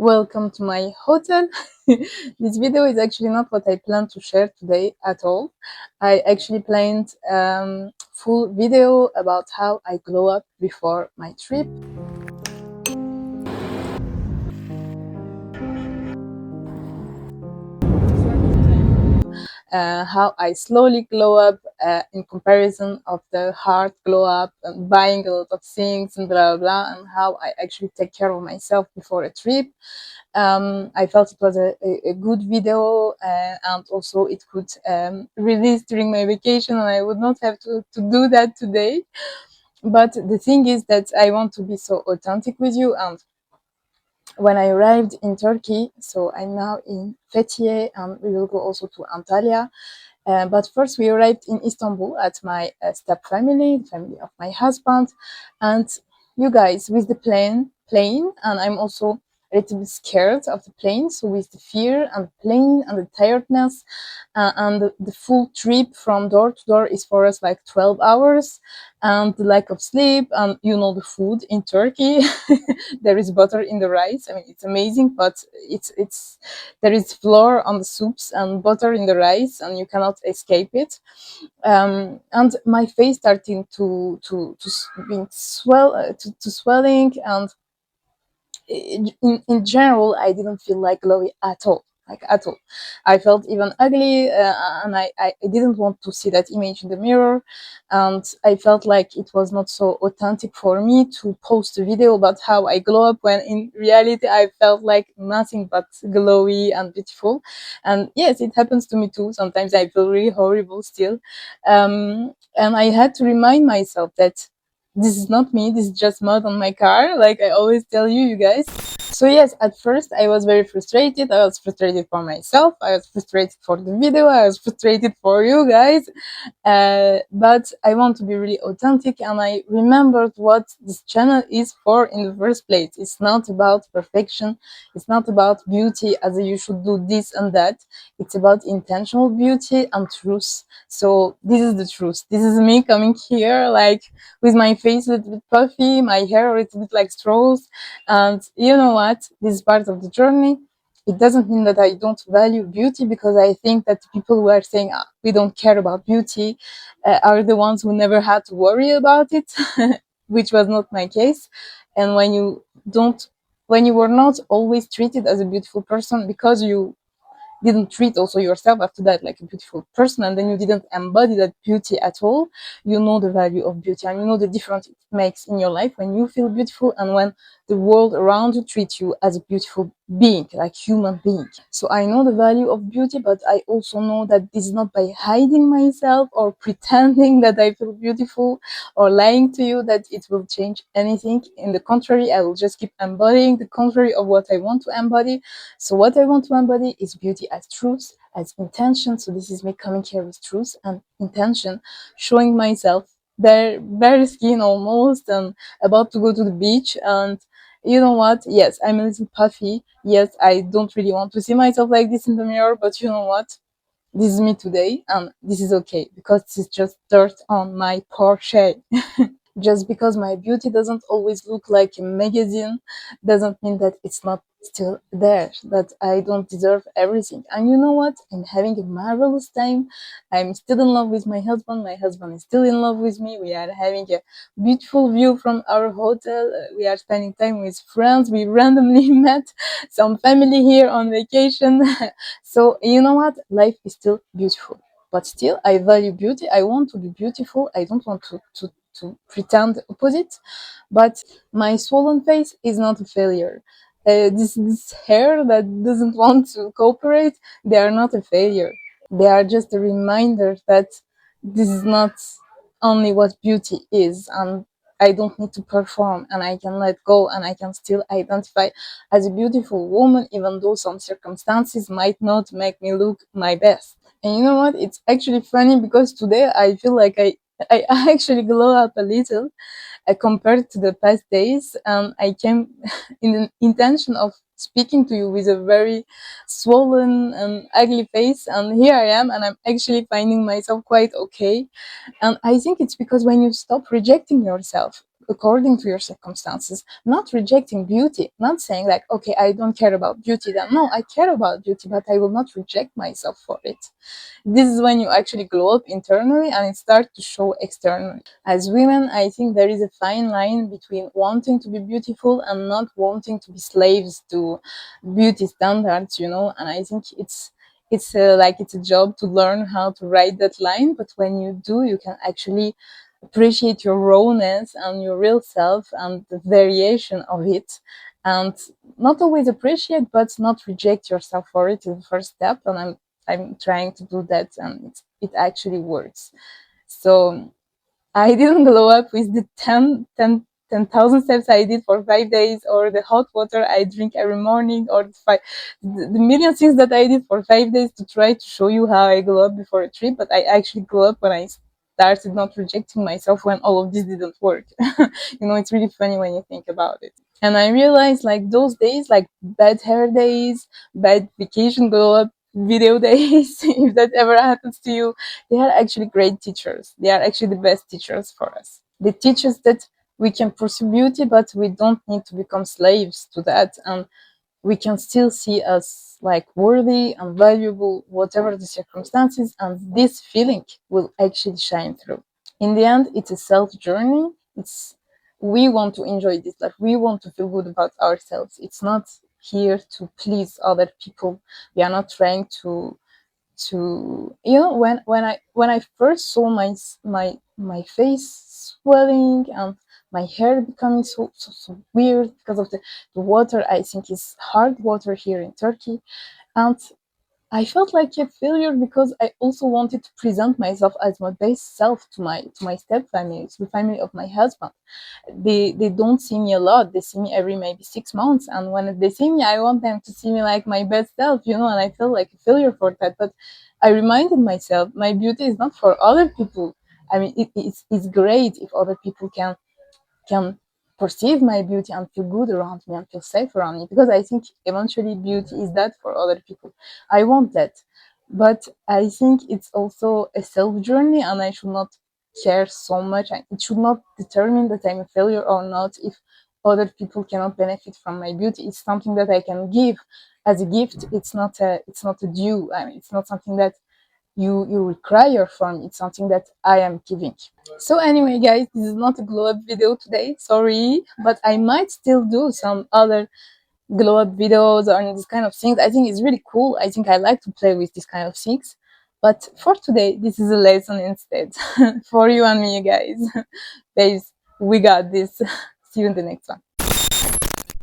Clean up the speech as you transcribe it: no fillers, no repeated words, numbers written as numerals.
Welcome to my hotel. This video is actually not what I planned to share today at all. I actually planned full video about how I glow up before my trip. How I slowly glow up in comparison of the hard glow up and buying a lot of things and blah blah blah, and how I actually take care of myself before a trip. I felt it was a good video, and also it could release during my vacation, and I would not have to do that today. But the thing is that I want to be so authentic with you. And when I arrived in Turkey, so I'm now in Fethiye, and we will go also to Antalya. But first, we arrived in Istanbul at my step family, the family of my husband, and you guys with the plane, and I'm also a little bit scared of the plane. So with the fear and the plane and the tiredness, and the full trip from door to door is for us like 12 hours, and the lack of sleep, and the food in Turkey. There is butter in the rice. I mean, it's amazing, but it's there is flour on the soups and butter in the rice, and you cannot escape it. And my face starting being to swelling, and in general, I didn't feel like glowy at all. Like at all, I felt even ugly, and I didn't want to see that image in the mirror, and I felt like it was not so authentic for me to post a video about how I glow up, when in reality I felt like nothing but glowy and beautiful. And yes, it happens to me too. Sometimes I feel really horrible still, and I had to remind myself that this is not me, this is just mud on my car, like I always tell you guys. So yes, at first I was very frustrated. I was frustrated for myself, I was frustrated for the video, I was frustrated for you guys. But I want to be really authentic, and I remembered what this channel is for in the first place. It's not about perfection, it's not about beauty as you should do this and that. It's about intentional beauty and truth. So this is the truth. This is me coming here like with my face a little bit puffy, my hair a little bit like straws. And you know what? This is part of the journey. It doesn't mean that I don't value beauty, because I think that people who are saying we don't care about beauty are the ones who never had to worry about it, which was not my case. And when you were not always treated as a beautiful person, because you didn't treat also yourself after that like a beautiful person, and then you didn't embody that beauty at all, you know the value of beauty, and you know the difference it makes in your life when you feel beautiful and when the world around you treats you as a beautiful being, like human being. So I know the value of beauty, but I also know that this is not by hiding myself or pretending that I feel beautiful or lying to you that it will change anything. In the contrary, I will just keep embodying the contrary of what I want to embody. So what I want to embody is beauty as truth, as intention. So this is me coming here with truth and intention, showing myself bare skin almost, and about to go to the beach. And you know what? Yes, I'm a little puffy. Yes, I don't really want to see myself like this in the mirror, but you know what? This is me today, and this is okay, because this is just dirt on my Porsche. Just because my beauty doesn't always look like a magazine doesn't mean that it's not still there, that I don't deserve everything. And you know what? I'm having a marvelous time. I'm still in love with my husband is still in love with me. We are having a beautiful view from our hotel. We are spending time with friends. We randomly met some family here on vacation. So you know what? Life is still beautiful, but still I value beauty. I want to be beautiful. I don't want to pretend the opposite. But my swollen face is not a failure. This hair that doesn't want to cooperate, they are not a failure. They are just a reminder that this is not only what beauty is, and I don't need to perform, and I can let go, and I can still identify as a beautiful woman, even though some circumstances might not make me look my best. And you know what? It's actually funny, because today I feel like I actually glow up a little compared to the past days. I came in the intention of speaking to you with a very swollen and ugly face, and here I am, and I'm actually finding myself quite okay. And I think it's because when you stop rejecting yourself, according to your circumstances, not rejecting beauty, not saying like, okay, I don't care about beauty then. No, I care about beauty, but I will not reject myself for it. This is when you actually glow up internally and it starts to show externally. As women, I think there is a fine line between wanting to be beautiful and not wanting to be slaves to beauty standards, you know. And I think it's a job to learn how to write that line. But when you do, you can actually appreciate your rawness and your real self and the variation of it, and not always appreciate but not reject yourself for it is the first step. And I'm trying to do that, and it actually works. So I didn't glow up with the 10,000 steps I did for 5 days, or the hot water I drink every morning, or the million things that I did for 5 days to try to show you how I glow up before a trip. But I actually glow up when I started not rejecting myself when all of this didn't work. You know, it's really funny when you think about it. And I realized like those days, like bad hair days, bad vacation glow up video days, if that ever happens to you, they are actually great teachers. They are actually the best teachers for us. They teach us that we can pursue beauty, but we don't need to become slaves to that. And we can still see us like worthy and valuable, whatever the circumstances, and this feeling will actually shine through. In the end, it's a self journey. It's We want to enjoy this, like we want to feel good about ourselves. It's not here to please other people. We are not trying to when I first saw my face swelling and my hair becoming so weird because of the water. I think is hard water here in Turkey. And I felt like a failure because I also wanted to present myself as my best self to my step family, to the family of my husband. They don't see me a lot. They see me every maybe 6 months, and when they see me, I want them to see me like my best self, you know. And I feel like a failure for that. But I reminded myself, my beauty is not for other people. I mean, it's great if other people can perceive my beauty and feel good around me and feel safe around me, because I think eventually beauty is that for other people. I want that. But I think it's also a self journey, and I should not care so much. It should not determine that I'm a failure or not if other people cannot benefit from my beauty. It's something that I can give as a gift. It's not a due. I mean, it's not something that you require from. It's something that I am giving. So anyway, guys, this is not a glow up video today, sorry, but I might still do some other glow up videos on this kind of things. I think it's really cool. I think I like to play with this kind of things. But for today, this is a lesson instead. For you and me, guys. Babes, we got this. See you in the next one.